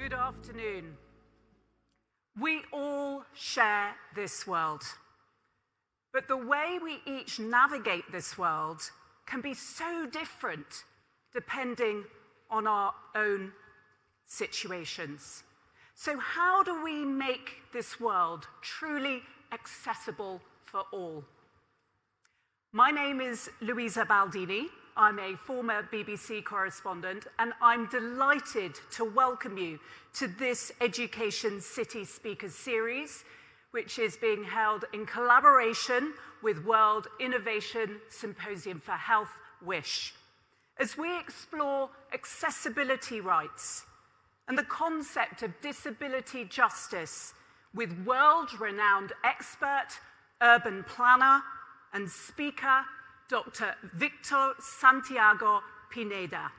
Good afternoon. We all share this world, but the way we each navigate this world can be so different depending on our own situations. So how do we make this world truly accessible for all? My name is Luisa Baldini. I'm a former BBC correspondent, and I'm delighted to welcome you to this Education City Speakers Series, which is being held in collaboration with World Innovation Symposium for Health, WISH, as we explore accessibility rights and the concept of disability justice with world-renowned expert, urban planner, and speaker, Dr. Victor Santiago Pineda.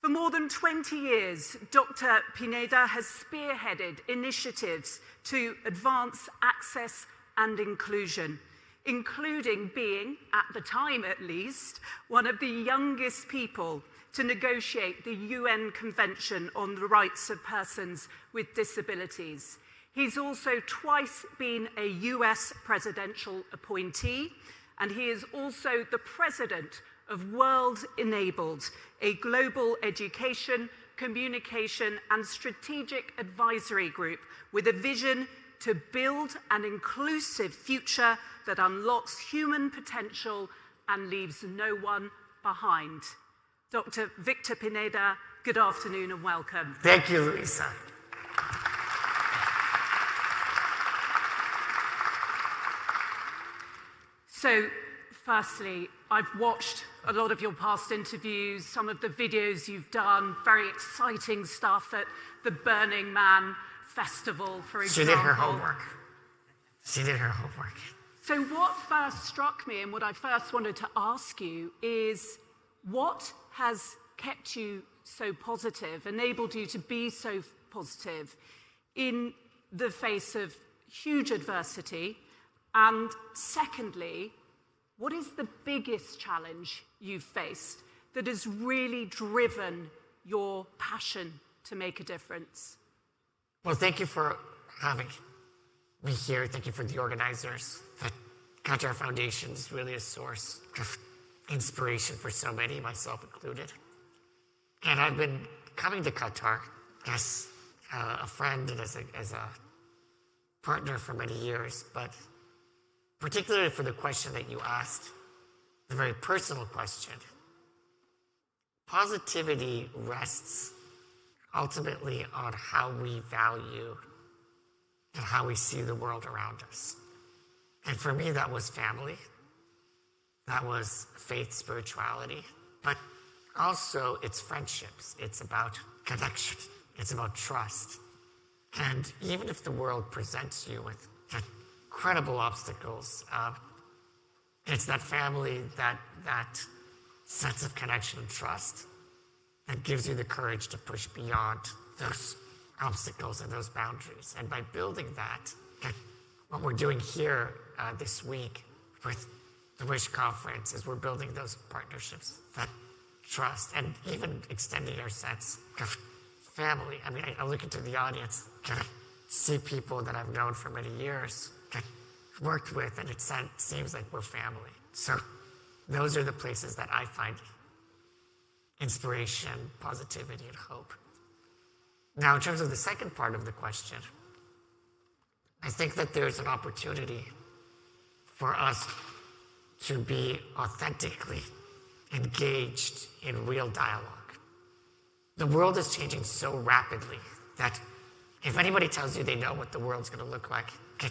For more than 20 years, Dr. Pineda has spearheaded initiatives to advance access and inclusion, including being, at the time at least, one of the youngest people to negotiate the UN Convention on the Rights of Persons with Disabilities. He's also twice been a US presidential appointee, and he is also the president of World Enabled, a global education, communication, and strategic advisory group with a vision to build an inclusive future that unlocks human potential and leaves no one behind. Dr. Victor Pineda, good afternoon and welcome. Thank you, Luisa. So, firstly, I've watched a lot of your past interviews, some of the videos you've done, very exciting stuff at the Burning Man Festival, for example. She did her homework. She did her homework. So what first struck me and what I first wanted to ask you is, what has kept you so positive, enabled you to be so positive in the face of huge adversity? And secondly, what is the biggest challenge you've faced that has really driven your passion to make a difference? Well, thank you for having me here. Thank you for the organizers. The Qatar Foundation is really a source of inspiration for so many, myself included. And I've been coming to Qatar as a friend and as a partner for many years, but particularly for the question that you asked, the very personal question. Positivity rests ultimately on how we value and how we see the world around us. And for me, that was family. That was faith, spirituality. But also, it's friendships. It's about connection. It's about trust. And even if the world presents you with incredible obstacles, it's that family, that sense of connection and trust that gives you the courage to push beyond those obstacles and those boundaries. And by building that, what we're doing here this week with the WISH conference is we're building those partnerships, that trust, and even extending our sense of family. I mean, I look into the audience, see people that I've known for many years, worked with, and it seems like we're family. So those are the places that I find inspiration, positivity, and hope. Now, in terms of the second part of the question, I think that there's an opportunity for us to be authentically engaged in real dialogue. The world is changing so rapidly that if anybody tells you they know what the world's going to look like in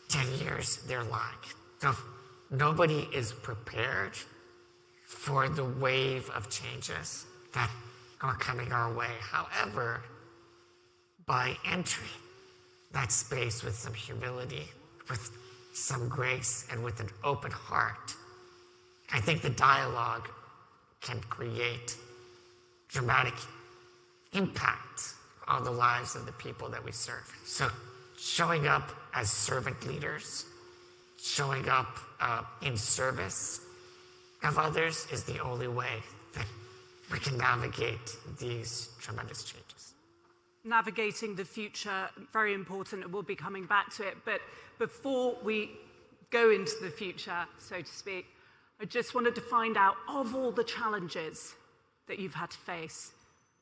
10 years, they're lying. So nobody is prepared for the wave of changes that are coming our way. However, by entering that space with some humility, with some grace, and with an open heart, I think the dialogue can create dramatic impact on the lives of the people that we serve. So showing up as servant leaders, showing up in service of others is the only way that we can navigate these tremendous changes. Navigating the future, very important, and we'll be coming back to it. But before we go into the future, so to speak, I just wanted to find out, of all the challenges that you've had to face,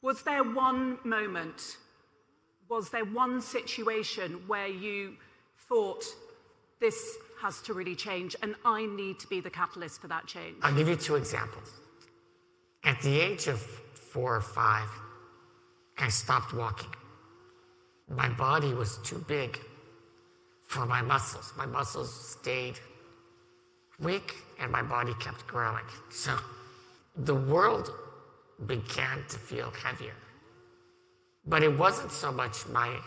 was there one moment, was there one situation where you thought, this has to really change and I need to be the catalyst for that change? I'll give you two examples. At the age of 4 or 5, I stopped walking. My body was too big for my muscles. My muscles stayed weak and my body kept growing. So the world began to feel heavier. But it wasn't so much my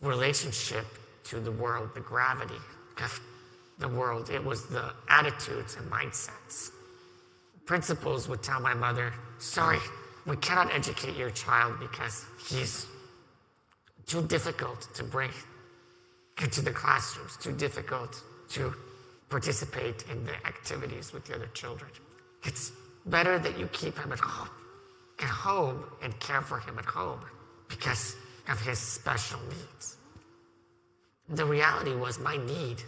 relationship to the world, the gravity of the world. It was the attitudes and mindsets. Principals would tell my mother, sorry, we cannot educate your child because he's too difficult to bring into the classrooms, too difficult to participate in the activities with the other children. It's better that you keep him at home and care for him at home because of his special needs. The reality was my need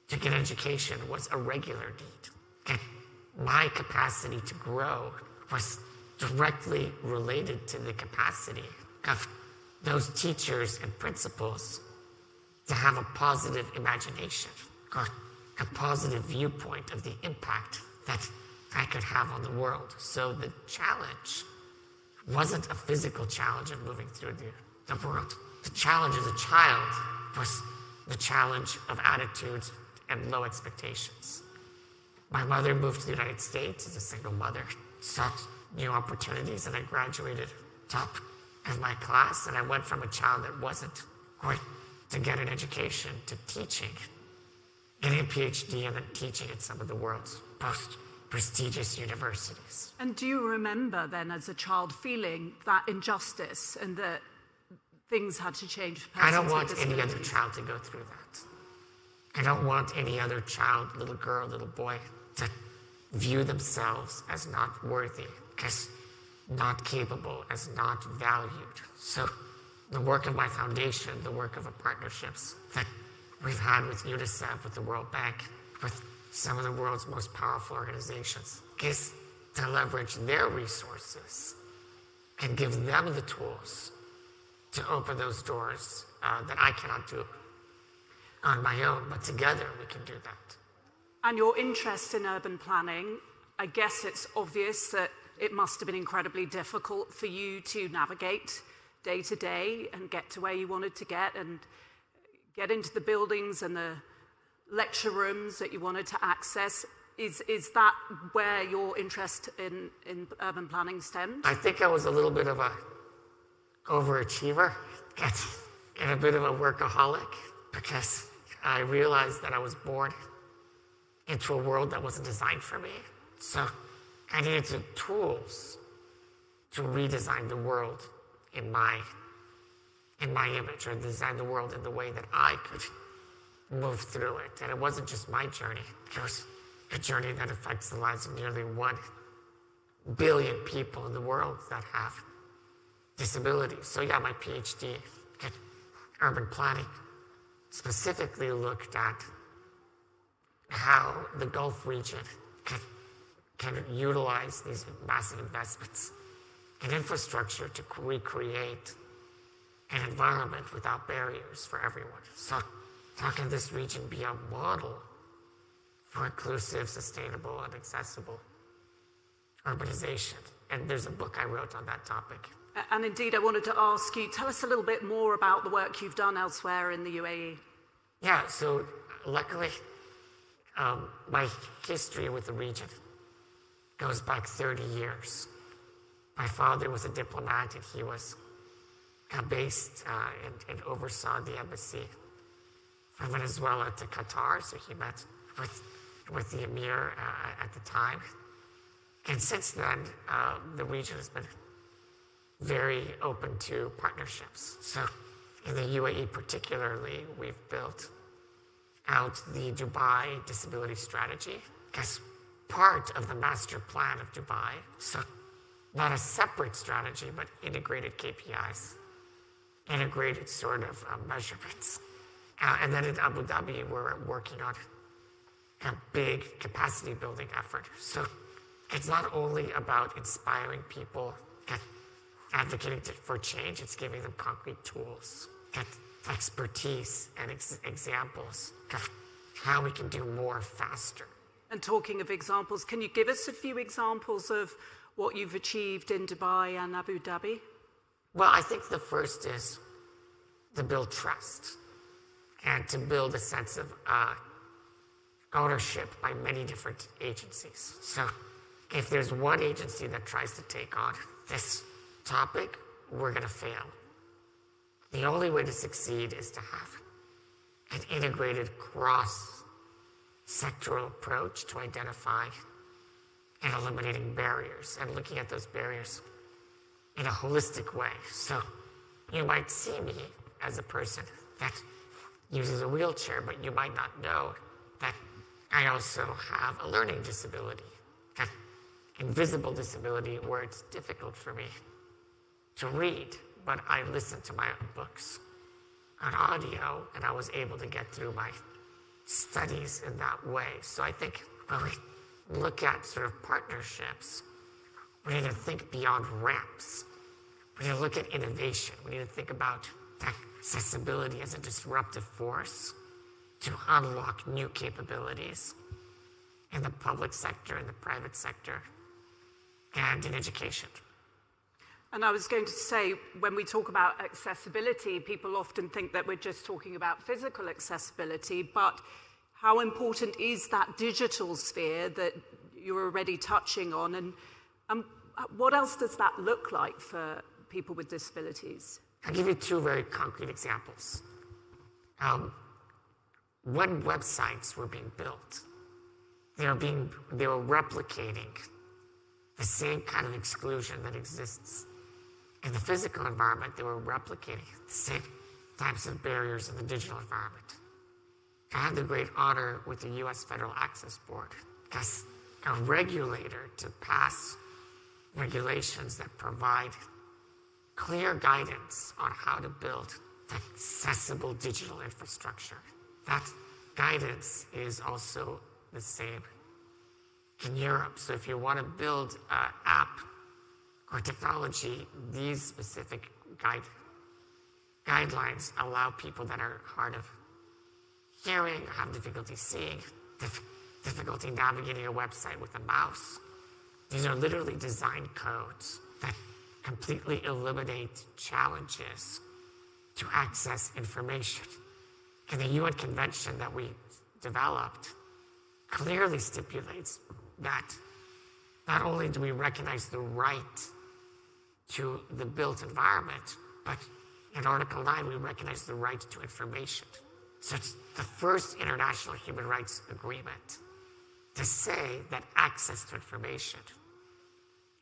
to get education was a regular need. And my capacity to grow was directly related to the capacity of those teachers and principals to have a positive imagination or a positive viewpoint of the impact that I could have on the world. So the challenge wasn't a physical challenge of moving through the world. The challenge as a child was the challenge of attitudes and low expectations. My mother moved to the United States as a single mother, sought new opportunities, and I graduated top of my class, and I went from a child that wasn't going to get an education to teaching, getting a PhD, and then teaching at some of the world's most prestigious universities. And do you remember then as a child feeling that injustice and that things had to change for persons I don't want with any disabilities? other child to go through that. I don't want any other child, little girl, little boy, to view themselves as not worthy, as not capable, as not valued. So the work of my foundation, the work of the partnerships that we've had with UNICEF, with the World Bank, with some of the world's most powerful organizations, is to leverage their resources and give them the tools to open those doors that I cannot do on my own, but together we can do that. And your interest in urban planning, I guess it's obvious that it must have been incredibly difficult for you to navigate day to day and get to where you wanted to get and get into the buildings and the lecture rooms that you wanted to access. Is that where your interest in urban planning stemmed? I think I was a little bit of a overachiever and a bit of a workaholic because I realized that I was born into a world that wasn't designed for me. So I needed the tools to redesign the world in my image, or design the world in the way that I could move through it. And it wasn't just my journey. It was a journey that affects the lives of nearly 1 billion people in the world that have disabilities. So yeah, my PhD in urban planning specifically looked at how the Gulf region can utilize these massive investments in infrastructure to recreate an environment without barriers for everyone. So how can this region be a model for inclusive, sustainable, and accessible urbanization? And there's a book I wrote on that topic. And indeed, I wanted to ask you, tell us a little bit more about the work you've done elsewhere in the UAE. Yeah, so luckily, my history with the region goes back 30 years. My father was a diplomat, and he was based and oversaw the embassy from Venezuela to Qatar, so he met with the emir at the time. And since then, the region has been very open to partnerships. So in the UAE particularly, we've built out the Dubai Disability Strategy, because part of the master plan of Dubai. So not a separate strategy, but integrated KPIs, integrated sort of measurements. And then in Abu Dhabi, we're working on a big capacity building effort. So it's not only about inspiring people and advocating for change, it's giving them concrete tools, and expertise, and examples of how we can do more faster. And talking of examples, can you give us a few examples of what you've achieved in Dubai and Abu Dhabi? Well, I think the first is to build trust and to build a sense of ownership by many different agencies. So if there's one agency that tries to take on this topic, we're going to fail. The only way to succeed is to have an integrated cross-sectoral approach to identify and eliminating barriers and looking at those barriers in a holistic way. So you might see me as a person that uses a wheelchair, but you might not know that I also have a learning disability, an invisible disability where it's difficult for me to read, but I listen to my own books on audio, and I was able to get through my studies in that way. So I think when we look at sort of partnerships, we need to think beyond ramps. We need to look at innovation. We need to think about accessibility as a disruptive force to unlock new capabilities in the public sector, in the private sector, and in education. And I was going to say, when we talk about accessibility, people often think that we're just talking about physical accessibility, but how important is that digital sphere that you're already touching on? And what else does that look like for people with disabilities? I'll give you two very concrete examples. When websites were being built, they were replicating the same kind of exclusion that exists in the physical environment. They were replicating the same types of barriers in the digital environment. I had the great honor with the US Federal Access Board as a regulator to pass regulations that provide clear guidance on how to build accessible digital infrastructure. That guidance is also the same in Europe. So if you want to build an app or technology, these specific guidelines allow people that are hard of hearing, have difficulty seeing, difficulty navigating a website with a mouse. These are literally design codes that completely eliminate challenges to access information. And the UN Convention that we developed clearly stipulates that not only do we recognize the right to the built environment, but in Article 9, we recognize the right to information. So it's the first international human rights agreement to say that access to information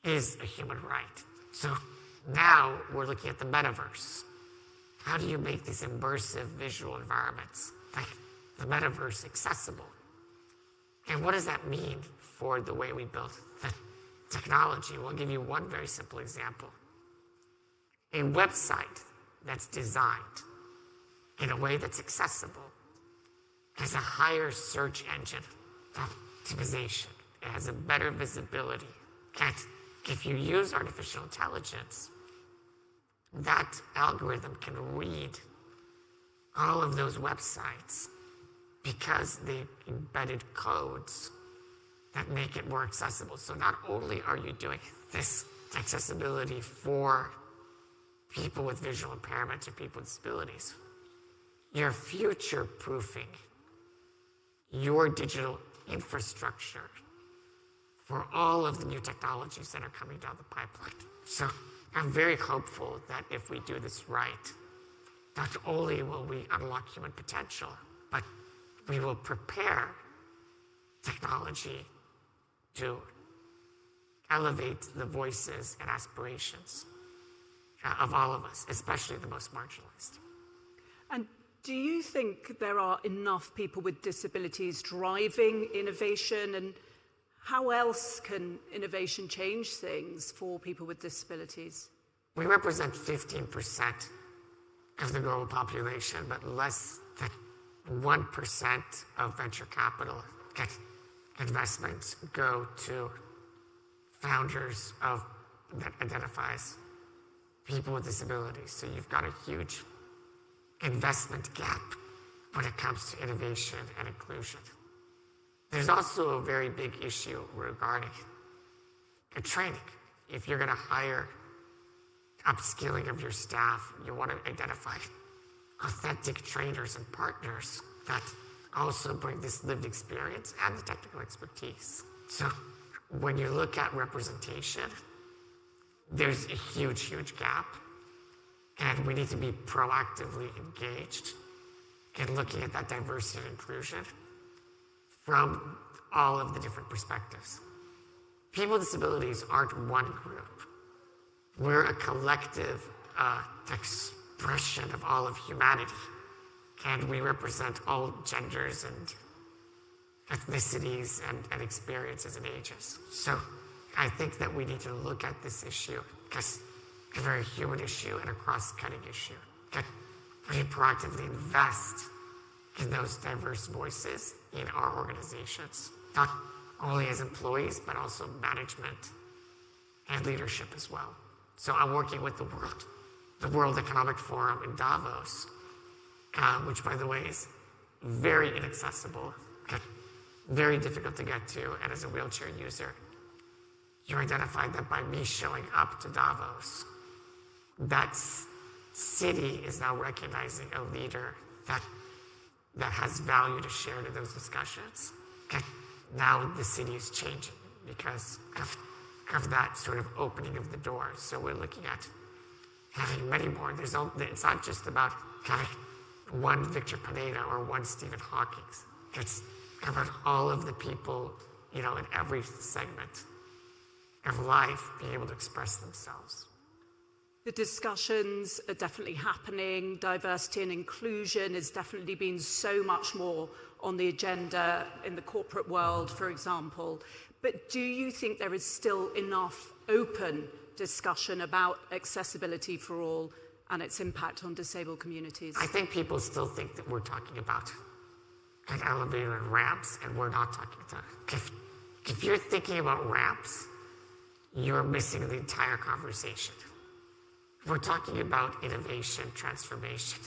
is a human right. So now we're looking at the metaverse. How do you make these immersive visual environments like the metaverse accessible? And what does that mean for the way we build the technology? We'll give you one very simple example. A website that's designed in a way that's accessible has a higher search engine optimization. It has a better visibility. And if you use artificial intelligence, that algorithm can read all of those websites because they embedded codes that make it more accessible. So not only are you doing this accessibility for people with visual impairments or people with disabilities, you're future-proofing your digital infrastructure for all of the new technologies that are coming down the pipeline. So I'm very hopeful that if we do this right, not only will we unlock human potential, but we will prepare technology to elevate the voices and aspirations of all of us, especially the most marginalized. And do you think there are enough people with disabilities driving innovation? And how else can innovation change things for people with disabilities? We represent 15% of the global population, but less than 1% of venture capital investments go to founders that identifies people with disabilities. So you've got a huge investment gap when it comes to innovation and inclusion. There's also a very big issue regarding training. If you're going to hire upskilling of your staff, you want to identify authentic trainers and partners that also bring this lived experience and the technical expertise. So when you look at representation, there's a huge, huge gap, and we need to be proactively engaged in looking at that diversity and inclusion from all of the different perspectives. People with disabilities aren't one group. We're a collective expression of all of humanity, and we represent all genders and ethnicities and experiences and ages. So I think that we need to look at this issue as a very human issue and a cross-cutting issue. That we proactively invest in those diverse voices in our organizations, not only as employees, but also management and leadership as well. So I'm working with the World Economic Forum in Davos, which, by the way, is very inaccessible, very difficult to get to, and as a wheelchair user, you identified that by me showing up to Davos, that city is now recognizing a leader that has value to share to those discussions. Now the city is changing because of that sort of opening of the doors. So we're looking at having many more. It's not just about having one Victor Pineda or one Stephen Hawking. It's about all of the people, in every segment of life being able to express themselves. The discussions are definitely happening. Diversity and inclusion has definitely been so much more on the agenda in the corporate world, for example. But do you think there is still enough open discussion about accessibility for all and its impact on disabled communities? I think people still think that we're talking about an elevator and ramps, and we're not talking about. If you're thinking about ramps, you're missing the entire conversation. We're talking about innovation, transformation,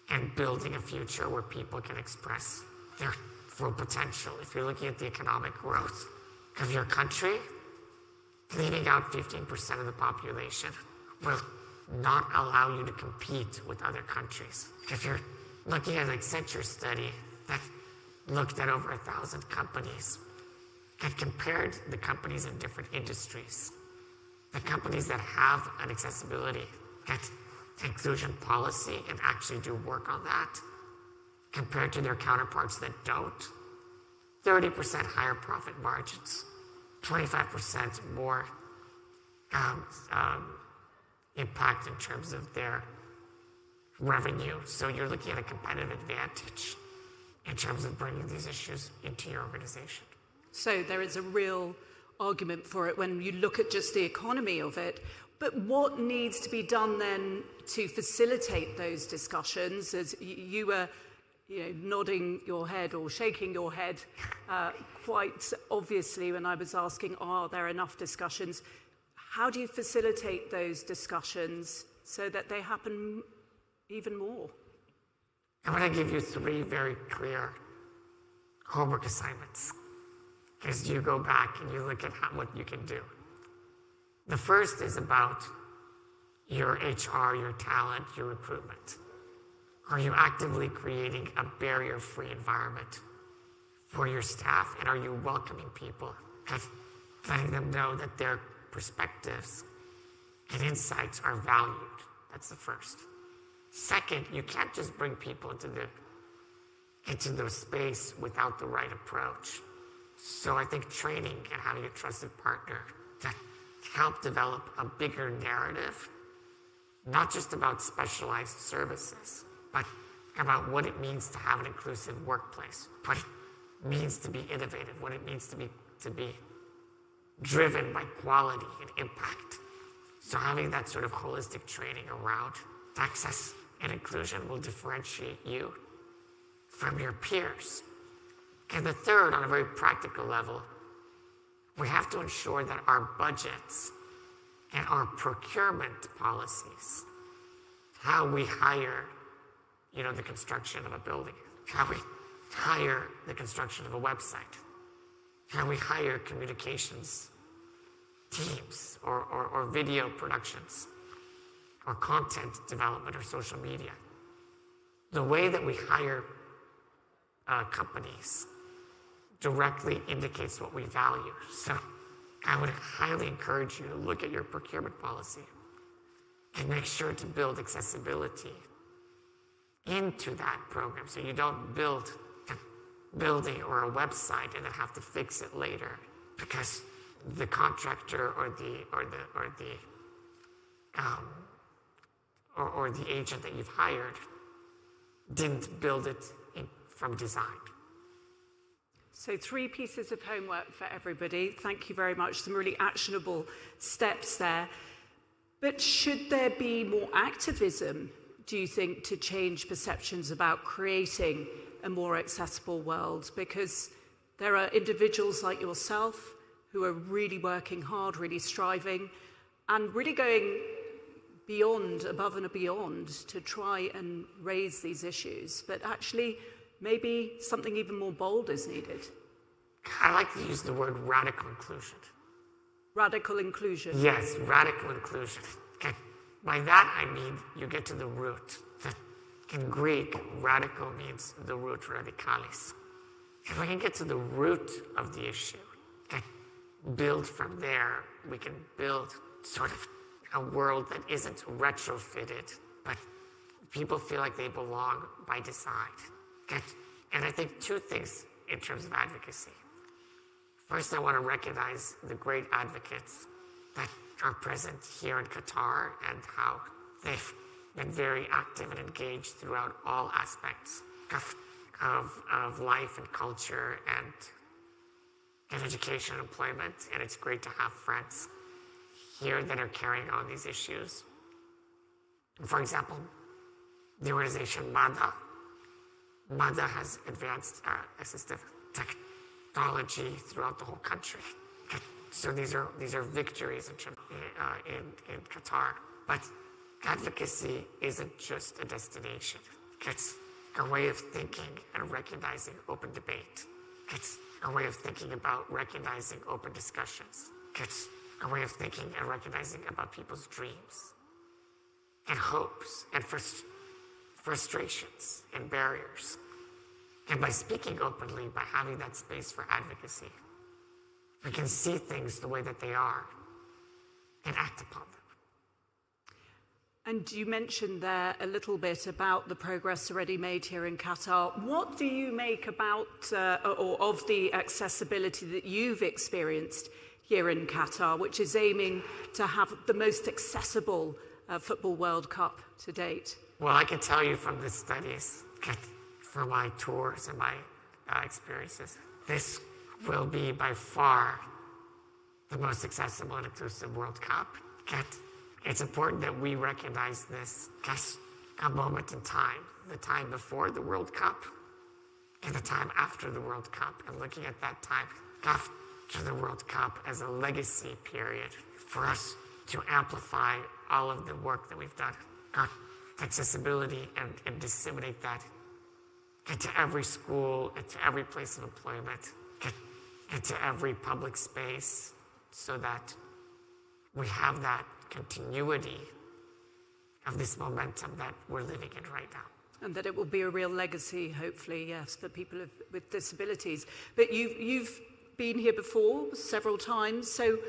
and building a future where people can express their full potential. If you're looking at the economic growth of your country, leaving out 15% of the population will not allow you to compete with other countries. If you're looking at an Accenture study that looked at over 1,000 companies and compared the companies in different industries, the companies that have an accessibility and inclusion policy and actually do work on that, compared to their counterparts that don't, 30% higher profit margins, 25% more impact in terms of their revenue. So you're looking at a competitive advantage in terms of bringing these issues into your organization. So there is a real argument for it when you look at just the economy of it. But what needs to be done then to facilitate those discussions? As you were nodding your head or shaking your head quite obviously when I was asking, are there enough discussions? How do you facilitate those discussions so that they happen even more? I'm going to give you 3 very clear homework assignments as you go back and you look at what you can do. The first is about your HR, your talent, your recruitment. Are you actively creating a barrier-free environment for your staff, and are you welcoming people and letting them know that their perspectives and insights are valued? That's the first. Second, you can't just bring people into the space without the right approach. So I think training and having a trusted partner that help develop a bigger narrative, not just about specialized services, but about what it means to have an inclusive workplace, what it means to be innovative, what it means to be to be driven by quality and impact. So having that sort of holistic training around access and inclusion will differentiate you from your peers. And the third, on a very practical level, we have to ensure that our budgets and our procurement policies, how we hire, the construction of a building, how we hire the construction of a website, how we hire communications teams or video productions or content development or social media. The way that we hire companies directly indicates what we value. So I would highly encourage you to look at your procurement policy and make sure to build accessibility into that program, so you don't build a building or a website and then have to fix it later because the contractor or the agent that you've hired didn't build it from design. So 3 pieces of homework for everybody. Thank you very much. Some really actionable steps there. But should there be more activism, do you think, to change perceptions about creating a more accessible world? Because there are individuals like yourself who are really working hard, really striving, and really going beyond, above and beyond, to try and raise these issues. But actually, maybe something even more bold is needed. I like to use the word radical inclusion. Radical inclusion. Yes, radical inclusion. Okay. By that I mean you get to the root. In Greek, radical means the root, radicalis. If we can get to the root of the issue, okay, build from there, we can build sort of a world that isn't retrofitted, but people feel like they belong by design. Okay? And I think 2 things in terms of advocacy. First, I want to recognize the great advocates that are present here in Qatar and how they've been very active and engaged throughout all aspects of life and culture and education and employment. And it's great to have friends here that are carrying on these issues. For example, the organization MADA. MADA has advanced assistive technology throughout the whole country. So these are victories in Qatar. But advocacy isn't just a destination. It's a way of thinking and recognizing open debate. It's a way of thinking about recognizing open discussions. It's a way of thinking and recognizing about people's dreams and hopes and frustrations and barriers. And by speaking openly, by having that space for advocacy, we can see things the way that they are and act upon them. And you mentioned there a little bit about the progress already made here in Qatar. What do you make about or of the accessibility that you've experienced here in Qatar, which is aiming to have the most accessible Football World Cup to date? Well, I can tell you from the studies, from my tours and my experiences, this will be by far the most accessible and inclusive World Cup. It's important that we recognize this as a moment in time, the time before the World Cup and the time after the World Cup, and looking at that time after the World Cup as a legacy period for us to amplify all of the work that we've done on accessibility and disseminate that into every school, into every place of employment, into every public space, so that we have that continuity of this momentum that we're living in right now. And that it will be a real legacy, hopefully, yes, for people with disabilities. But you've been here before several times, so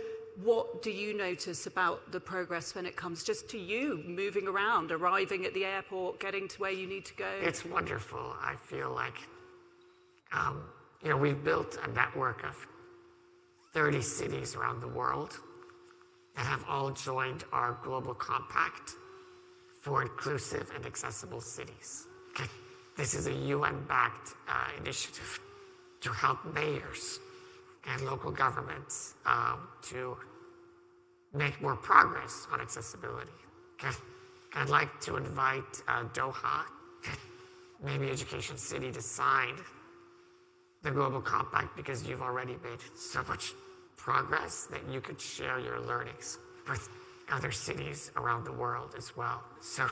what do you notice about the progress when it comes just to you moving around, arriving at the airport, getting to where you need to go? It's wonderful. I feel like, we've built a network of 30 cities around the world that have all joined our global compact for inclusive and accessible cities. Okay. This is a UN-backed initiative to help mayors and local governments to make more progress on accessibility. I'd like to invite Doha, maybe Education City, to sign the Global Compact, because you've already made so much progress that you could share your learnings with other cities around the world as well. So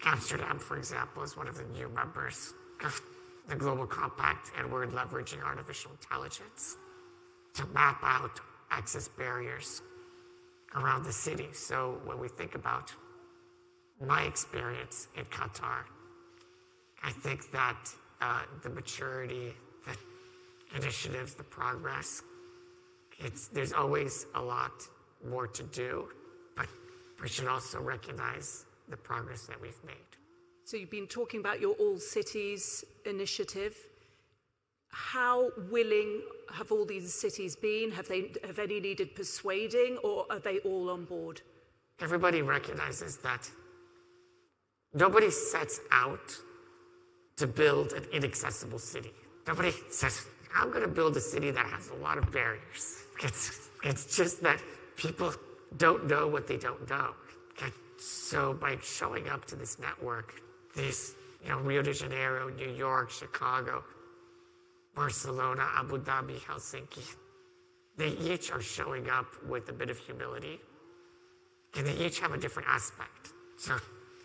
Amsterdam, for example, is one of the new members of the Global Compact, and we're leveraging artificial intelligence to map out access barriers around the city. So when we think about my experience in Qatar, I think that the maturity, the initiatives, the progress, there's always a lot more to do, but we should also recognize the progress that we've made. So you've been talking about your All Cities initiative. How willing have all these cities been? Have any needed persuading, or are they all on board? Everybody recognizes that nobody sets out to build an inaccessible city. Nobody says, I'm going to build a city that has a lot of barriers. It's just that people don't know what they don't know. So by showing up to this network, these, Rio de Janeiro, New York, Chicago, Barcelona, Abu Dhabi, Helsinki, they each are showing up with a bit of humility, and they each have a different aspect. So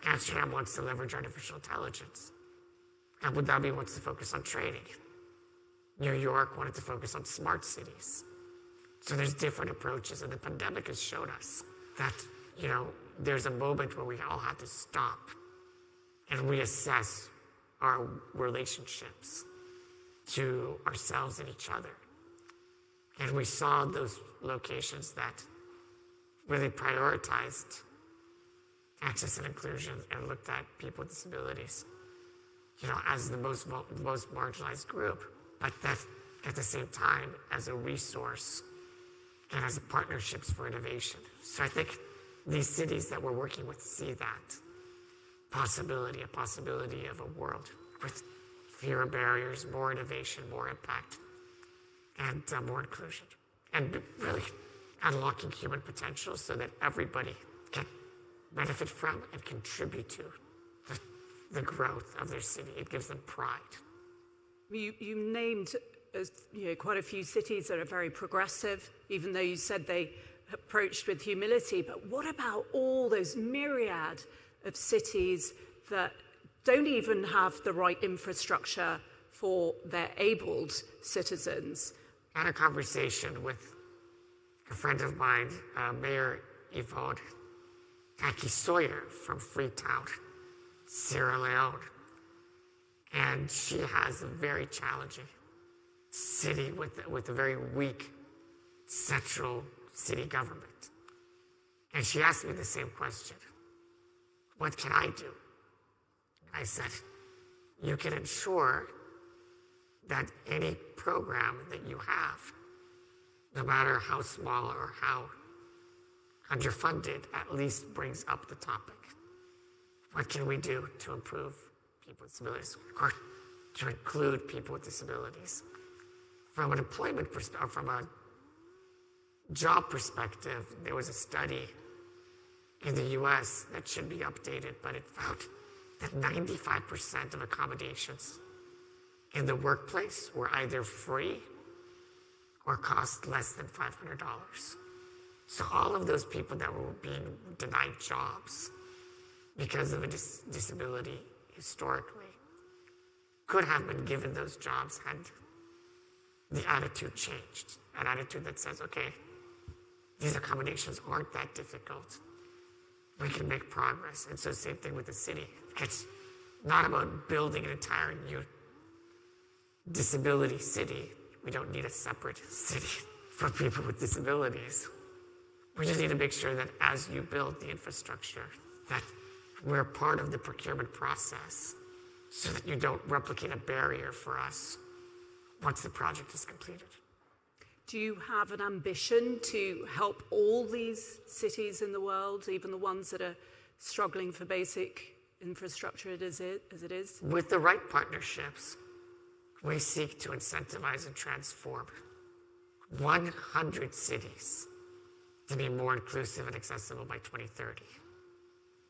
Amsterdam wants to leverage artificial intelligence. Abu Dhabi wants to focus on training. New York wanted to focus on smart cities. So there's different approaches, and the pandemic has shown us that, there's a moment where we all had to stop and reassess our relationships to ourselves and each other. And we saw those locations that really prioritized access and inclusion and looked at people with disabilities, as the most marginalized group, but that at the same time as a resource and as partnerships for innovation. So I think these cities that we're working with see that possibility, a possibility of a world with fewer barriers, more innovation, more impact, and more inclusion. And really unlocking human potential so that everybody can benefit from and contribute to the growth of their city. It gives them pride. You named quite a few cities that are very progressive, even though you said they approached with humility. But what about all those myriad of cities that don't even have the right infrastructure for their abled citizens? I had a conversation with a friend of mine, Mayor Yvonne Aki-Sawyer from Freetown, Sierra Leone. And she has a very challenging city with a very weak central city government. And she asked me the same question. What can I do? I said, you can ensure that any program that you have, no matter how small or how underfunded, at least brings up the topic. What can we do to improve people with disabilities, or to include people with disabilities? From an employment perspective, from a job perspective, there was a study in the US that should be updated, but it found that 95% of accommodations in the workplace were either free or cost less than $500. So all of those people that were being denied jobs because of a disability historically could have been given those jobs had the attitude changed. An attitude that says, okay, these accommodations aren't that difficult. We can make progress. And so same thing with the city. It's not about building an entire new disability city. We don't need a separate city for people with disabilities. We just need to make sure that as you build the infrastructure, that we're part of the procurement process so that you don't replicate a barrier for us once the project is completed. Do you have an ambition to help all these cities in the world, even the ones that are struggling for basic infrastructure as it is? With the right partnerships, we seek to incentivize and transform 100 cities to be more inclusive and accessible by 2030.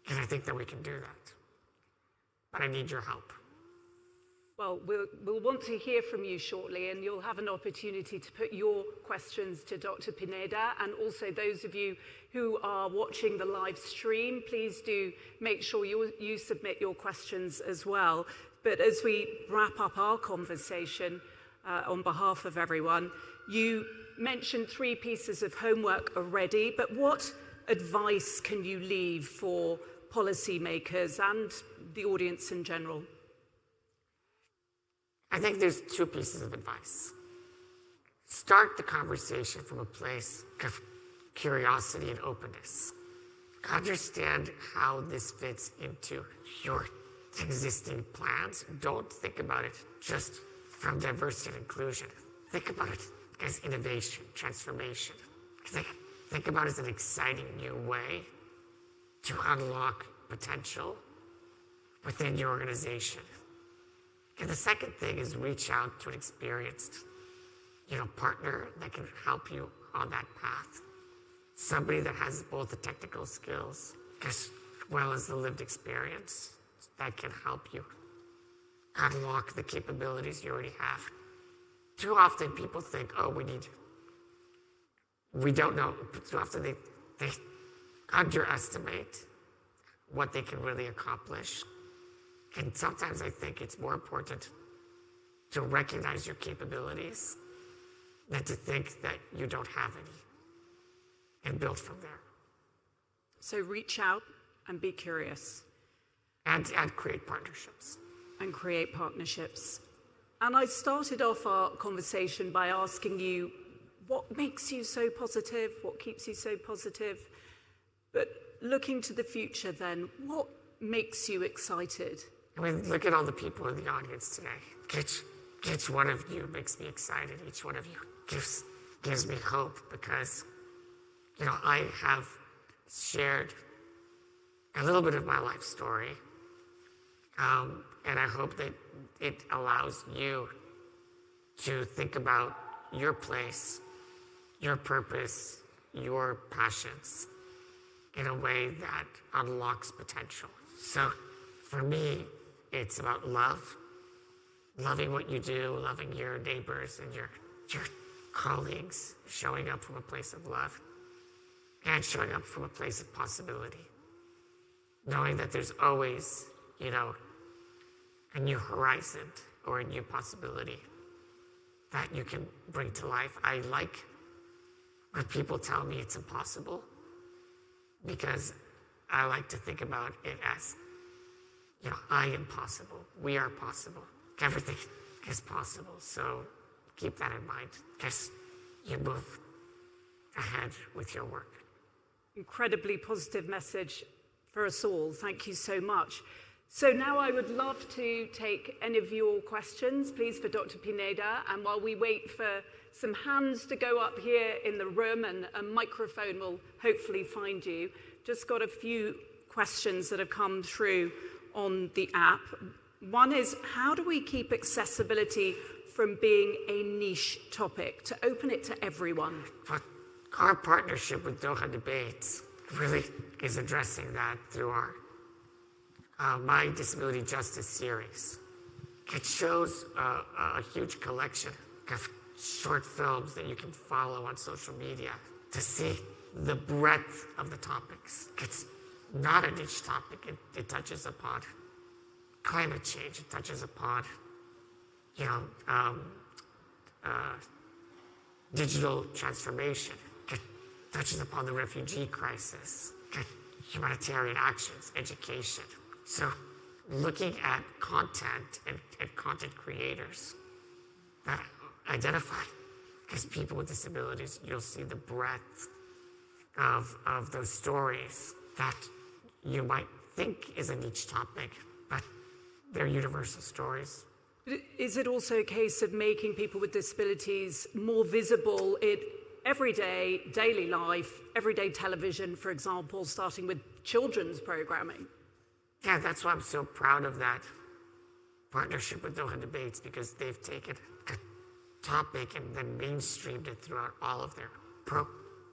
And I think that we can do that. But I need your help. Well, we'll want to hear from you shortly, and you'll have an opportunity to put your questions to Dr. Pineda, and also those of you who are watching the live stream, please do make sure you submit your questions as well. But as we wrap up our conversation, on behalf of everyone, you mentioned 3 pieces of homework already, but what advice can you leave for policymakers and the audience in general? I think there's 2 pieces of advice. Start the conversation from a place of curiosity and openness. Understand how this fits into your existing plans. Don't think about it just from diversity and inclusion. Think about it as innovation, transformation. Think about it as an exciting new way to unlock potential within your organization. And the second thing is reach out to an experienced, partner that can help you on that path. Somebody that has both the technical skills as well as the lived experience that can help you unlock the capabilities you already have. Too often people think, we don't know. Too often they underestimate what they can really accomplish. And sometimes I think it's more important to recognize your capabilities than to think that you don't have any, and build from there. So reach out and be curious. And create partnerships. And create partnerships. And I started off our conversation by asking you, what makes you so positive? What keeps you so positive? But looking to the future then, what makes you excited? Look at all the people in the audience today. Each one of you makes me excited. Each one of you gives me hope because, I have shared a little bit of my life story. And I hope that it allows you to think about your place, your purpose, your passions in a way that unlocks potential. So for me, it's about love, loving what you do, loving your neighbors and your colleagues, showing up from a place of love and showing up from a place of possibility. Knowing that there's always, a new horizon or a new possibility that you can bring to life. I like when people tell me it's impossible because I like to think about it as, I am possible. We are possible. Everything is possible. So keep that in mind as you move ahead with your work. Incredibly positive message for us all. Thank you so much. So now I would love to take any of your questions, please, for Dr. Pineda. And while we wait for some hands to go up here in the room and a microphone will hopefully find you, just got a few questions that have come through on the app. One is, how do we keep accessibility from being a niche topic, to open it to everyone? Our partnership with Doha Debates really is addressing that through our My Disability Justice series. It shows a huge collection of short films that you can follow on social media to see the breadth of the topics. It's not a niche topic. It touches upon climate change. It touches upon, digital transformation. It touches upon the refugee crisis, humanitarian actions, education. So looking at content and content creators that identify as people with disabilities, you'll see the breadth of those stories that you might think is a niche topic, but they're universal stories. Is it also a case of making people with disabilities more visible in everyday, daily life, everyday television, for example, starting with children's programming? Yeah, that's why I'm so proud of that partnership with Doha Debates, because they've taken topic and then mainstreamed it throughout all of their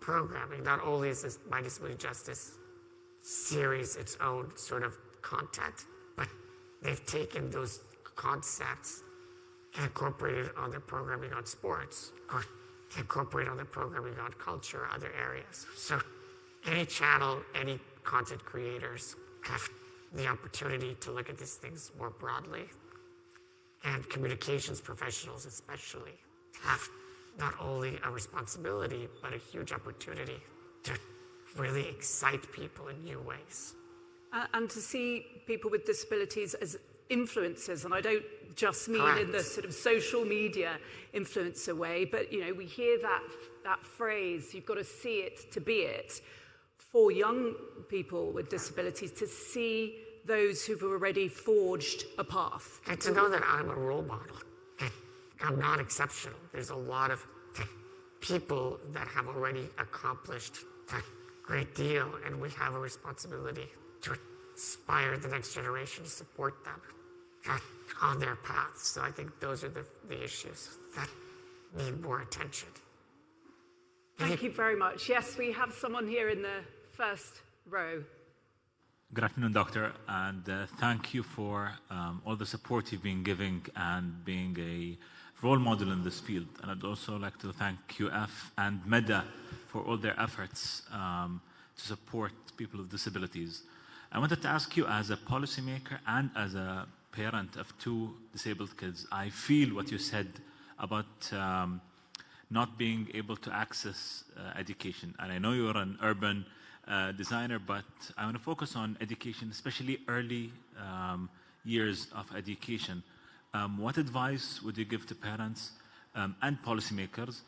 programming. Not only is this My Disability Justice series its own sort of content, but they've taken those concepts and incorporated on their programming on sports, or incorporated on their programming on culture, other areas. So any channel, any content creators have the opportunity to look at these things more broadly. And communications professionals especially have not only a responsibility, but a huge opportunity to really excite people in new ways. And to see people with disabilities as influencers, and I don't just mean Correct. in the sort of social media influencer way, but we hear that phrase, you've got to see it to be it, for young people with disabilities to see those who've already forged a path. And to know that I'm a role model, that I'm not exceptional. There's a lot of people that have already accomplished a great deal, and we have a responsibility to inspire the next generation, to support them on their paths. So I think those are the issues that need more attention. Thank you very much. Yes, we have someone here in the first row. Good afternoon, Doctor, and thank you for all the support you've been giving and being a role model in this field. And I'd also like to thank QF and MEDA for all their efforts to support people with disabilities. I wanted to ask you, as a policymaker and as a parent of 2 disabled kids, I feel what you said about not being able to access education. And I know you're an urban designer, but I want to focus on education, especially early years of education. What advice would you give to parents and policymakers,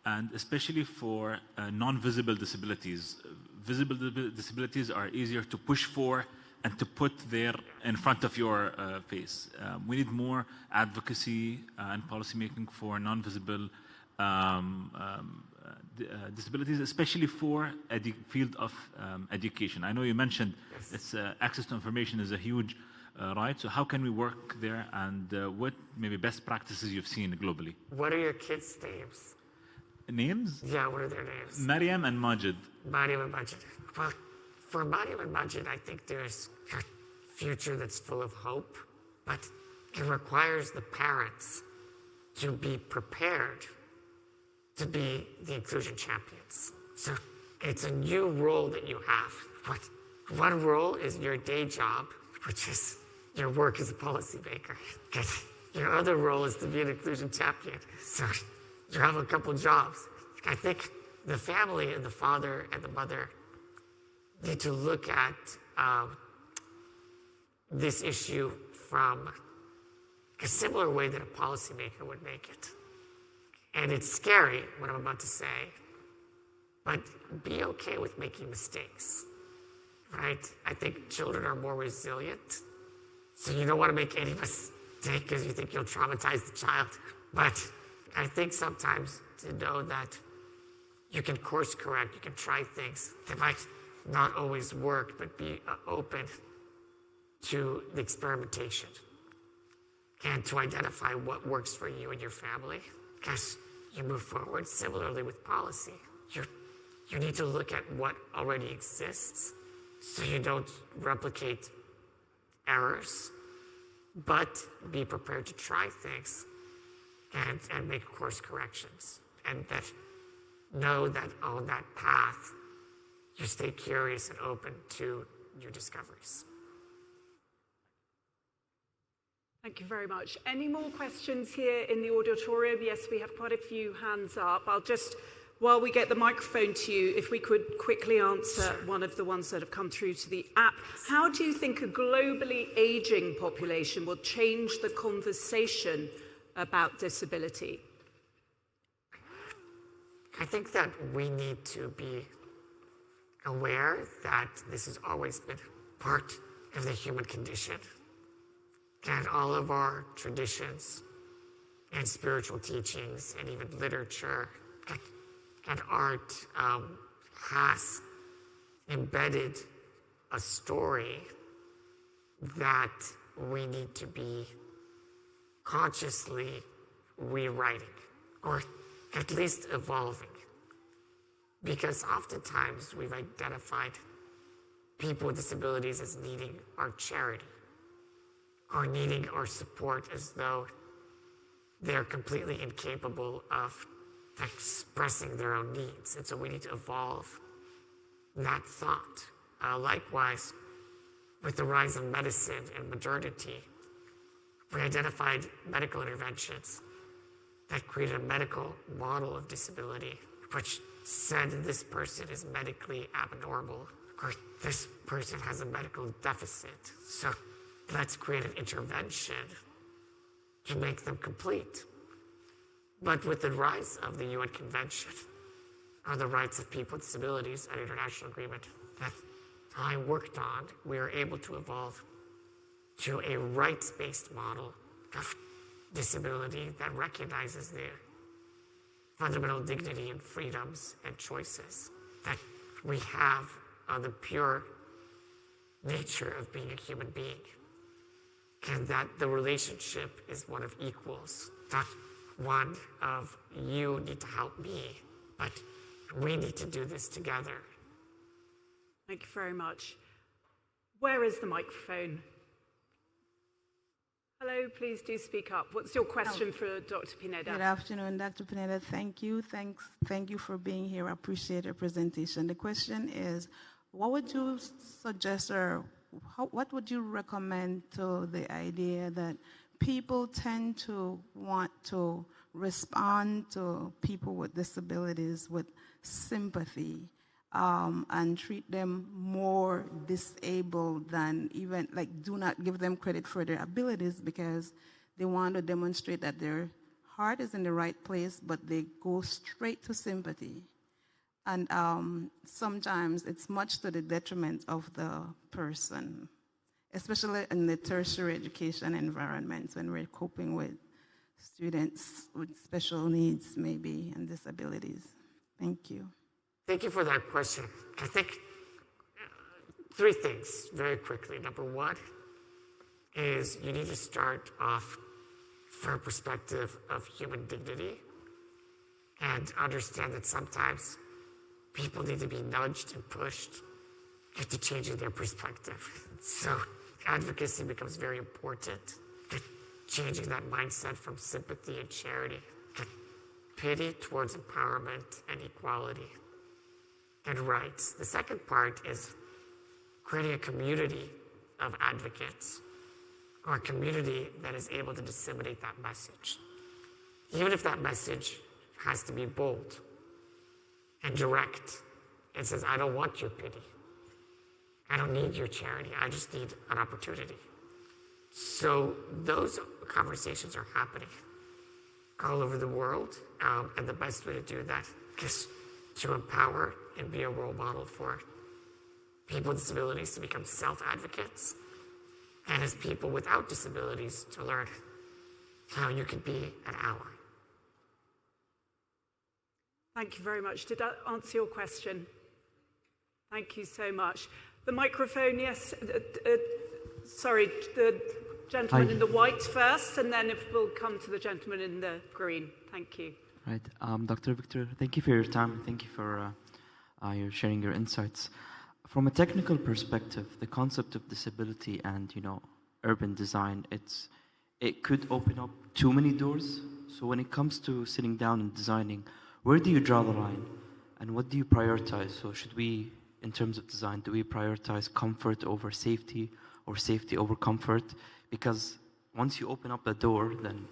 and especially for non-visible disabilities? Visible disabilities are easier to push for and to put there in front of your face. We need more advocacy and policymaking for non-visible disabilities, especially for field of education. I know you mentioned it's, access to information is a huge right. So how can we work there, and what maybe best practices you've seen globally? What are your kids' names? Names? Yeah, what are their names? Mariam and Majid. Mariam and Majid. Well, for Mariam and Majid, I think there's a future that's full of hope, but it requires the parents to be prepared to be the inclusion champions. So it's a new role that you have. But one role is your day job, which is your work as a policymaker. Your other role is to be an inclusion champion. So you have a couple jobs. I think the family and the father and the mother need to look at this issue from a similar way that a policymaker would make it. And it's scary, what I'm about to say, but be okay with making mistakes, right? I think children are more resilient, so you don't want to make any mistake because you think you'll traumatize the child. But I think sometimes to know that you can course correct, you can try things that might not always work, but be open to the experimentation and to identify what works for you and your family as you move forward. Similarly with policy, you need to look at what already exists so you don't replicate errors, but be prepared to try things and make course corrections. And that know that on that path, you stay curious and open to new discoveries. Thank you very much. Any more questions here in the auditorium? Yes, we have quite a few hands up. I'll just, while we get the microphone to you, if we could quickly answer one of the ones that have come through to the app. How do you think a globally aging population will change the conversation about disability? I think that we need to be aware that this has always been part of the human condition. And all of our traditions and spiritual teachings and even literature and art has embedded a story that we need to be consciously rewriting. or at least evolving. Because oftentimes we've identified people with disabilities as needing our charity or needing our support as though they're completely incapable of expressing their own needs. And so we need to evolve that thought. Likewise, with the rise of medicine and modernity, we identified medical interventions that created a medical model of disability, which said this person is medically abnormal, or this person has a medical deficit. So let's create an intervention to make them complete. But with the rise of the UN Convention on the Rights of People with Disabilities, an international agreement that I worked on, we were able to evolve to a rights-based model of disability that recognizes their fundamental dignity and freedoms and choices that we have on the pure nature of being a human being, and that the relationship is one of equals, not one of you need to help me, but we need to do this together. Thank you very much. Where is the microphone? Hello, please do speak up. What's your question for Dr. Pineda? Good afternoon, Dr. Pineda. Thank you. Thank you for being here. I appreciate your presentation. The question is, what would you suggest, or what would you recommend to the idea that people tend to want to respond to people with disabilities with sympathy and treat them more disabled than even, like, do not give them credit for their abilities because they want to demonstrate that their heart is in the right place, but they go straight to sympathy. And sometimes it's much to the detriment of the person, especially in the tertiary education environments when we're coping with students with special needs, maybe, and disabilities. Thank you. Thank you for that question. I think three things very quickly. Number one is you need to start off from a perspective of human dignity and understand that sometimes people need to be nudged and pushed into changing their perspective. So advocacy becomes very important, changing that mindset from sympathy and charity to pity towards empowerment and equality and rights. The second part is creating a community of advocates, or a community that is able to disseminate that message. Even if that message has to be bold and direct. It says, I don't want your pity. I don't need your charity. I just need an opportunity. So those conversations are happening all over the world. And the best way to do that is to empower and be a role model for people with disabilities to become self-advocates, and as people without disabilities to learn how you can be an ally. Thank you very much. Did that answer your question? Thank you so much. The microphone, yes. Sorry, the gentleman in the white first, and then we'll come to the gentleman in the green. Thank you. Right. Dr. Victor, thank you for your time. Thank you for your sharing your insights. From a technical perspective, the concept of disability and, urban design, it could open up too many doors. So when it comes to sitting down and designing, where do you draw the line? And what do you prioritize? So should we, in terms of design, do we prioritize comfort over safety or safety over comfort? Because once you open up the door, then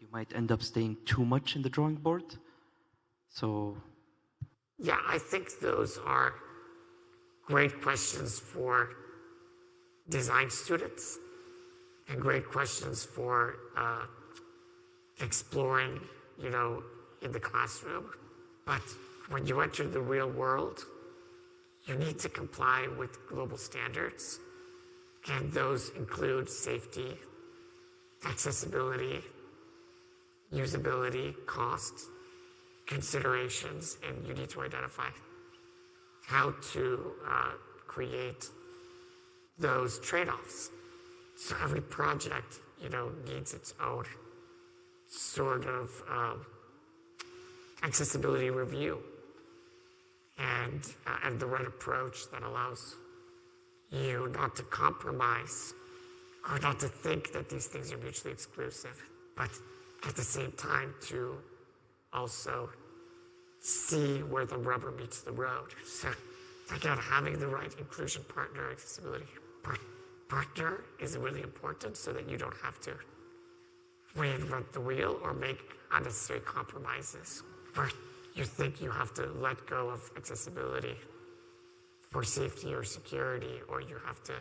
you might end up staying too much in the drawing board. So... Yeah, I think those are great questions for design students and great questions for exploring, in the classroom. But when you enter the real world, you need to comply with global standards. And those include safety, accessibility, usability, cost, considerations, and you need to identify how to create those trade-offs. So every project, needs its own sort of accessibility review and the right approach that allows you not to compromise or not to think that these things are mutually exclusive, but at the same time to also see where the rubber meets the road. So again, having the right inclusion partner, accessibility partner is really important so that you don't have to reinvent the wheel or make unnecessary compromises where you think you have to let go of accessibility for safety or security, or you have to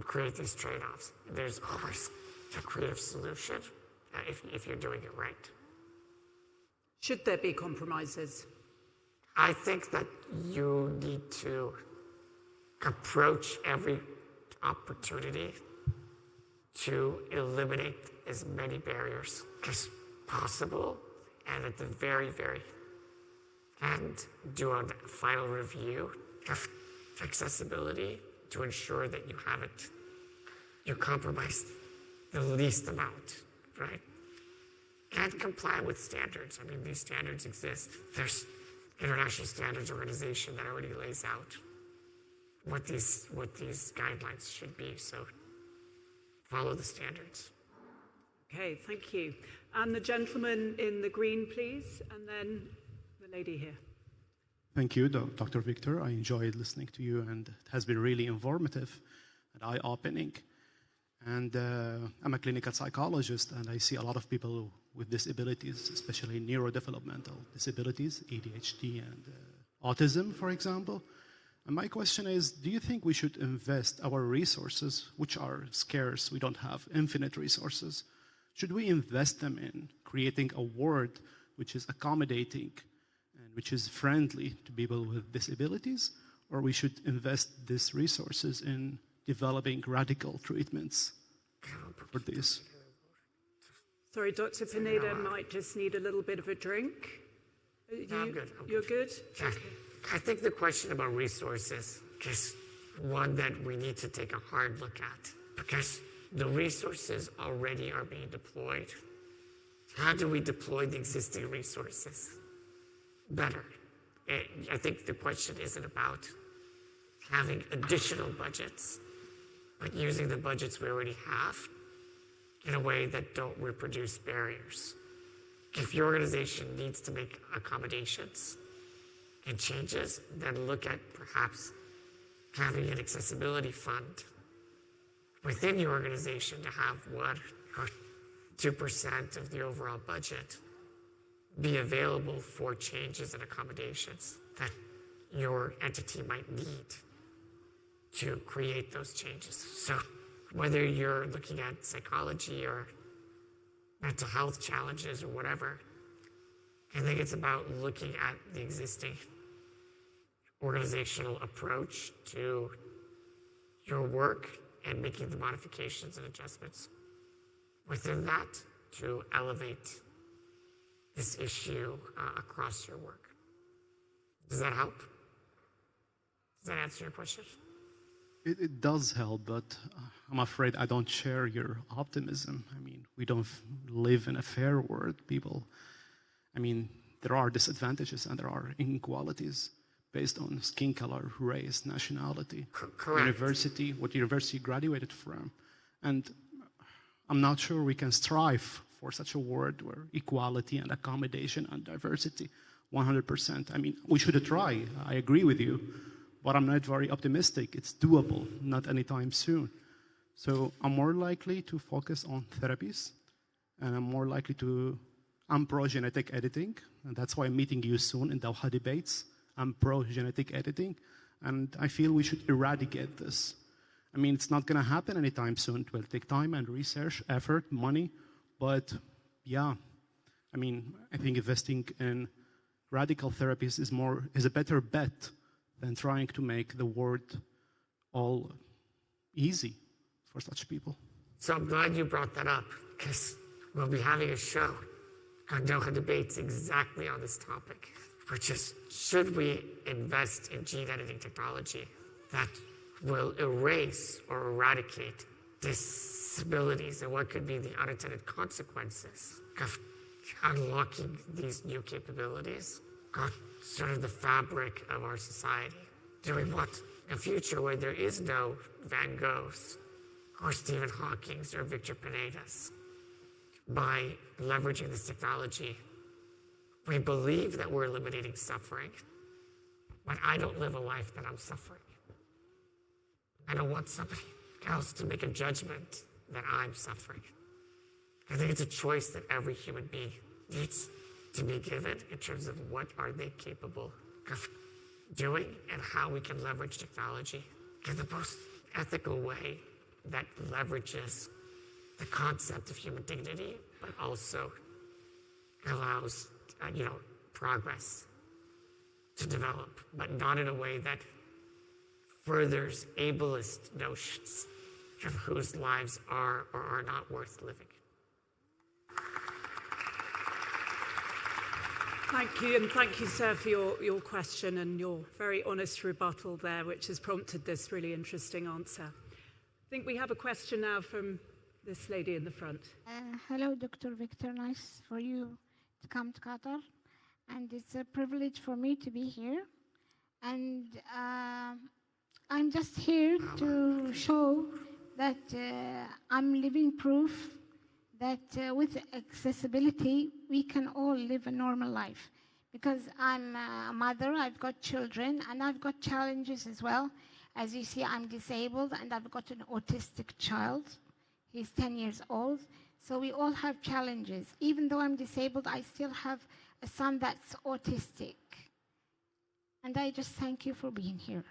create these trade-offs. There's always a creative solution if you're doing it right. Should there be compromises? I think that you need to approach every opportunity to eliminate as many barriers as possible, and at the very, very end, do a final review of accessibility to ensure that you compromise the least amount, right? And comply with standards. I mean, these standards exist. There's International Standards Organization that already lays out what these guidelines should be, so follow the standards. Okay, thank you. And the gentleman in the green, please, and then the lady here. Thank you, Dr. Victor. I enjoyed listening to you, and it has been really informative and eye-opening. And I'm a clinical psychologist, and I see a lot of people with disabilities, especially neurodevelopmental disabilities, ADHD and autism, for example. And my question is, do you think we should invest our resources, which are scarce, we don't have infinite resources, should we invest them in creating a world which is accommodating and which is friendly to people with disabilities, or we should invest these resources in developing radical treatments for this? Sorry, Dr. Pineda might just need a little bit of a drink. I'm good. You're good? Yeah. I think the question about resources is one that we need to take a hard look at, because the resources already are being deployed. How do we deploy the existing resources better? I think the question isn't about having additional budgets, but using the budgets we already have in a way that don't reproduce barriers. If your organization needs to make accommodations and changes, then look at perhaps having an accessibility fund within your organization to have 1 or 2% of the overall budget be available for changes and accommodations that your entity might need to create those changes. So whether you're looking at psychology or mental health challenges or whatever, I think it's about looking at the existing organizational approach to your work and making the modifications and adjustments within that to elevate this issue across your work. Does that help? Does that answer your question? It does help, but I'm afraid I don't share your optimism. I mean, we don't live in a fair world, people. I mean, there are disadvantages and there are inequalities based on skin color, race, nationality, Correct. university, what university you graduated from. And I'm not sure we can strive for such a world where equality and accommodation and diversity, 100%. I mean, we should try, I agree with you, but I'm not very optimistic. It's doable, not anytime soon. So I'm more likely to focus on therapies, and I'm pro-genetic editing, and that's why I'm meeting you soon in Doha debates. I'm pro-genetic editing, and I feel we should eradicate this. I mean, it's not going to happen anytime soon. It will take time and research, effort, money, but yeah, I mean, I think investing in radical therapies is a better bet than trying to make the world all easy for such people. So I'm glad you brought that up, because we'll be having a show on Doha Debates exactly on this topic, which is, should we invest in gene editing technology that will erase or eradicate disabilities and what could be the unintended consequences of unlocking these new capabilities are sort of the fabric of our society. Do we want a future where there is no Van Goghs or Stephen Hawking's or Victor Pinedas? By leveraging this technology, we believe that we're eliminating suffering, but I don't live a life that I'm suffering. I don't want somebody else to make a judgment that I'm suffering. I think it's a choice that every human being needs to be given in terms of what are they capable of doing and how we can leverage technology in the most ethical way that leverages the concept of human dignity, but also allows, progress to develop, but not in a way that furthers ableist notions of whose lives are or are not worth living. Thank you, and thank you, sir, for your question and your very honest rebuttal there, which has prompted this really interesting answer. I think we have a question now from this lady in the front. Hello, Dr. Victor. Nice for you to come to Qatar. And it's a privilege for me to be here. And I'm just here to show that I'm living proof that with accessibility, we can all live a normal life. Because I'm a mother, I've got children, and I've got challenges as well. As you see, I'm disabled, and I've got an autistic child. He's 10 years old. So we all have challenges. Even though I'm disabled, I still have a son that's autistic. And I just thank you for being here.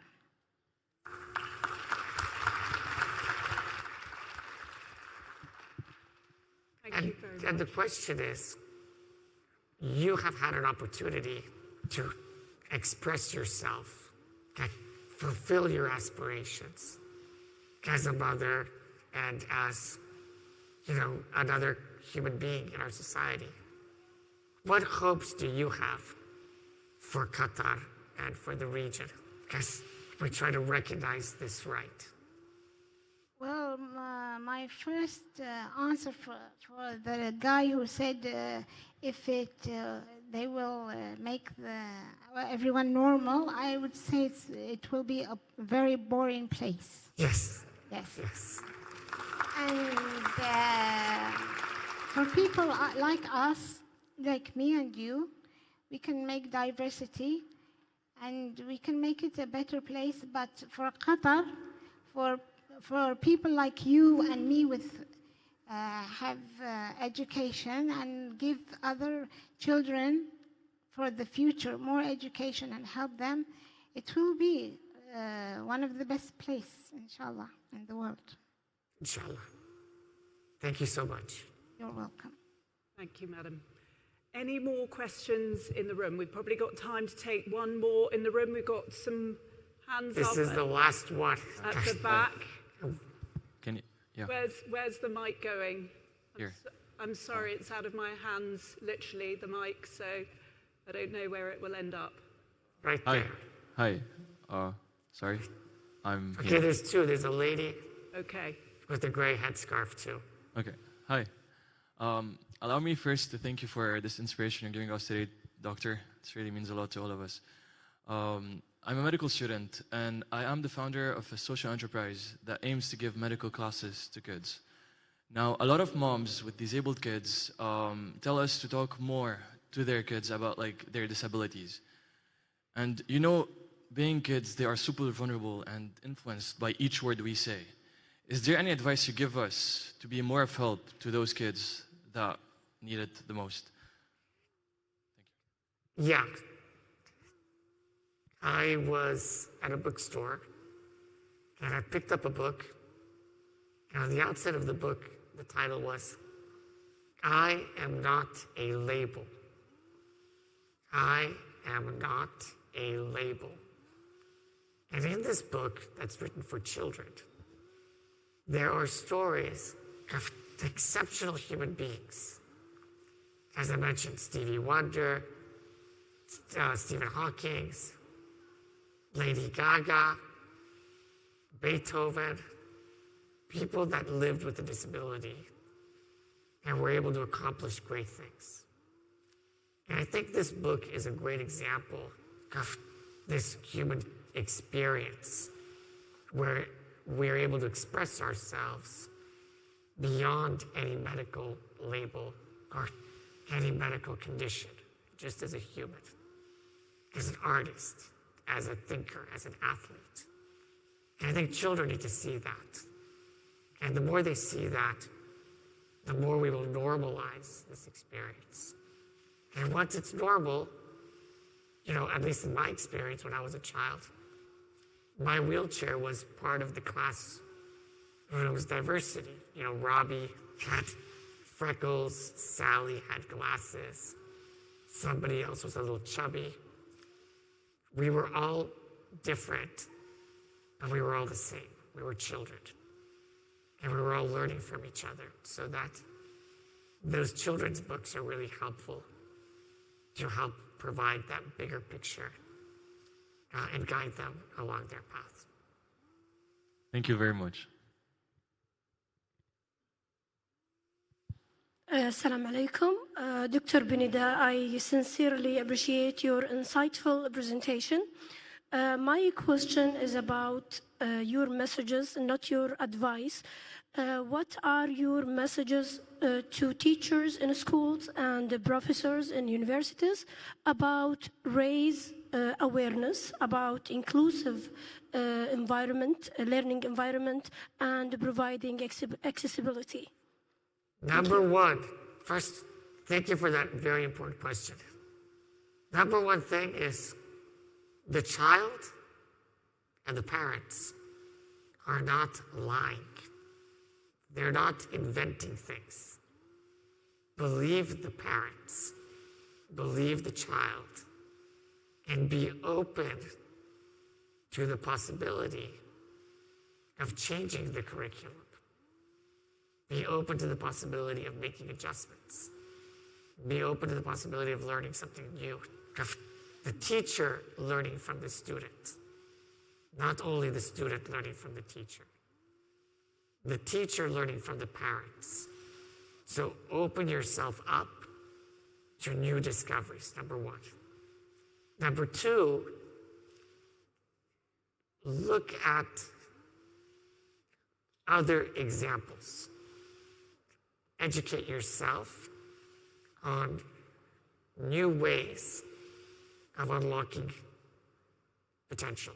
And the question is, you have had an opportunity to express yourself, okay, fulfill your aspirations as a mother and as, another human being in our society. What hopes do you have for Qatar and for the region? Because we try to recognize this right. Well, my first answer for the guy who said if they will make everyone normal, I would say it will be a very boring place. Yes. Yes. And for people like us, like me and you, we can make diversity and we can make it a better place. But for Qatar, for people like you and me with have education and give other children for the future more education and help them, it will be one of the best places, inshallah, in the world. Inshallah. Thank you so much. You're welcome. Thank you, madam. Any more questions in the room? We've probably got time to take one more in the room. We've got some hands up. This is the last one. At the back. Can you? Yeah. Where's the mic going? Here. I'm sorry, it's out of my hands, literally, the mic, so I don't know where it will end up. Right there. Hi. Sorry. I'm Okay, here. there's two. There's a lady Okay. with a gray headscarf, too. Okay. Hi. Allow me first to thank you for this inspiration you're giving us today, Doctor. This really means a lot to all of us. I'm a medical student, and I am the founder of a social enterprise that aims to give medical classes to kids. Now, a lot of moms with disabled kids tell us to talk more to their kids about their disabilities. And being kids, they are super vulnerable and influenced by each word we say. Is there any advice you give us to be more of help to those kids that need it the most? Thank you. Yeah. I was at a bookstore, and I picked up a book. And on the outset of the book, the title was, I am not a label. I am not a label. And in this book that's written for children, there are stories of exceptional human beings. As I mentioned, Stevie Wonder, Stephen Hawking, Lady Gaga, Beethoven, people that lived with a disability and were able to accomplish great things. And I think this book is a great example of this human experience where we're able to express ourselves beyond any medical label or any medical condition, just as a human, as an artist, as a thinker, as an athlete. And I think children need to see that. And the more they see that, the more we will normalize this experience. And once it's normal, at least in my experience when I was a child, my wheelchair was part of the class when it was diversity. Robbie had freckles, Sally had glasses, somebody else was a little chubby. We were all different, but we were all the same. We were children. And we were all learning from each other. So that those children's books are really helpful to help provide that bigger picture and guide them along their path. Thank you very much. Assalamu alaikum. Dr. Pineda, I sincerely appreciate your insightful presentation. My question is about your messages, not your advice. What are your messages to teachers in schools and professors in universities about raise awareness, about inclusive environment, learning environment, and providing accessibility? Number one, first, thank you for that very important question. Number one thing is the child and the parents are not lying. They're not inventing things. Believe the parents, believe the child, and be open to the possibility of changing the curriculum. Be open to the possibility of making adjustments. Be open to the possibility of learning something new. Of the teacher learning from the student, not only the student learning from the teacher. The teacher learning from the parents. So open yourself up to new discoveries, number one. Number two, look at other examples. Educate yourself on new ways of unlocking potential.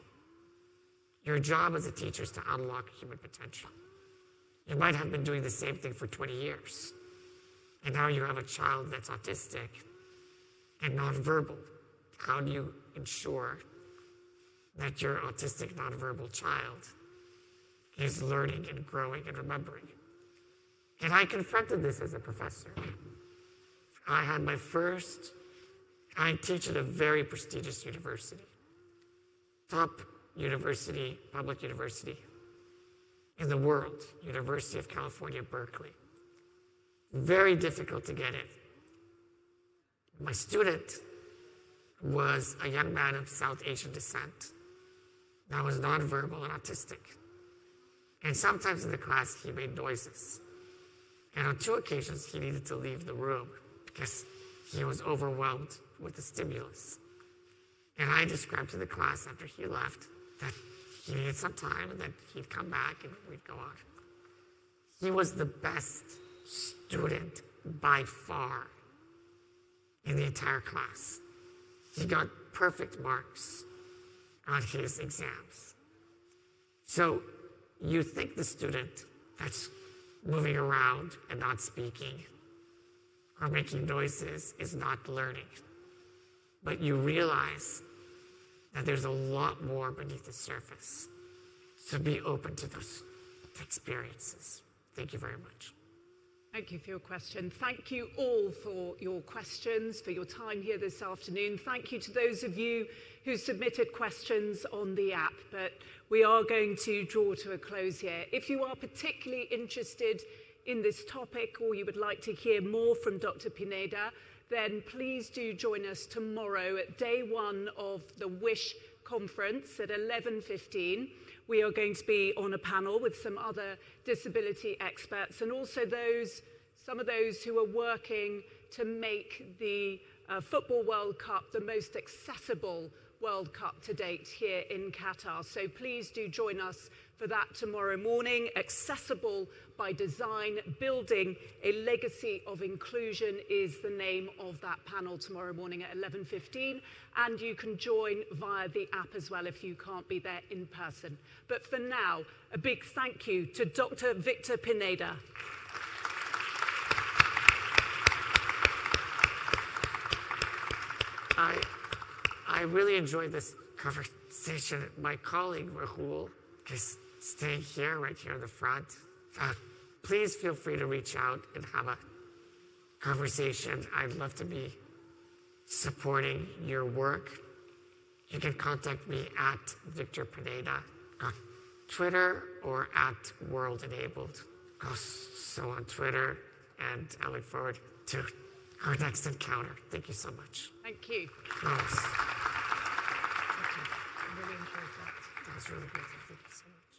Your job as a teacher is to unlock human potential. You might have been doing the same thing for 20 years, and now you have a child that's autistic and nonverbal. How do you ensure that your autistic nonverbal child is learning and growing and remembering? And I confronted this as a professor. I teach at a very prestigious university, top university, public university in the world, University of California, Berkeley. Very difficult to get in. My student was a young man of South Asian descent that was nonverbal and autistic. And sometimes in the class, he made noises. And on 2 occasions, he needed to leave the room because he was overwhelmed with the stimulus. And I described to the class after he left that he needed some time and that he'd come back and we'd go on. He was the best student by far in the entire class. He got perfect marks on his exams. So you think the student that's moving around and not speaking or making noises is not learning. But you realize that there's a lot more beneath the surface. So be open to those experiences. Thank you very much. Thank you for your question. Thank you all for your questions, for your time here this afternoon. Thank you to those of you who submitted questions on the app, but we are going to draw to a close here. If you are particularly interested in this topic or you would like to hear more from Dr. Pineda, then please do join us tomorrow at day 1 of the WISH conference at 11:15. We are going to be on a panel with some other disability experts and also some of those who are working to make the Football World Cup, the most accessible World Cup to date here in Qatar. So please do join us for that tomorrow morning. Accessible by Design, Building a Legacy of Inclusion is the name of that panel tomorrow morning at 11:15. And you can join via the app as well if you can't be there in person. But for now, a big thank you to Dr. Victor Pineda. I really enjoyed this conversation. My colleague, Rahul, just stay here, right here in the front. Please feel free to reach out and have a conversation. I'd love to be supporting your work. You can contact me at Victor Pineda on Twitter or at World Enabled. Also on Twitter, and I look forward to our next encounter. Thank you so much. Thank you. Nice. I really enjoyed that. That was really great. Thank you so much.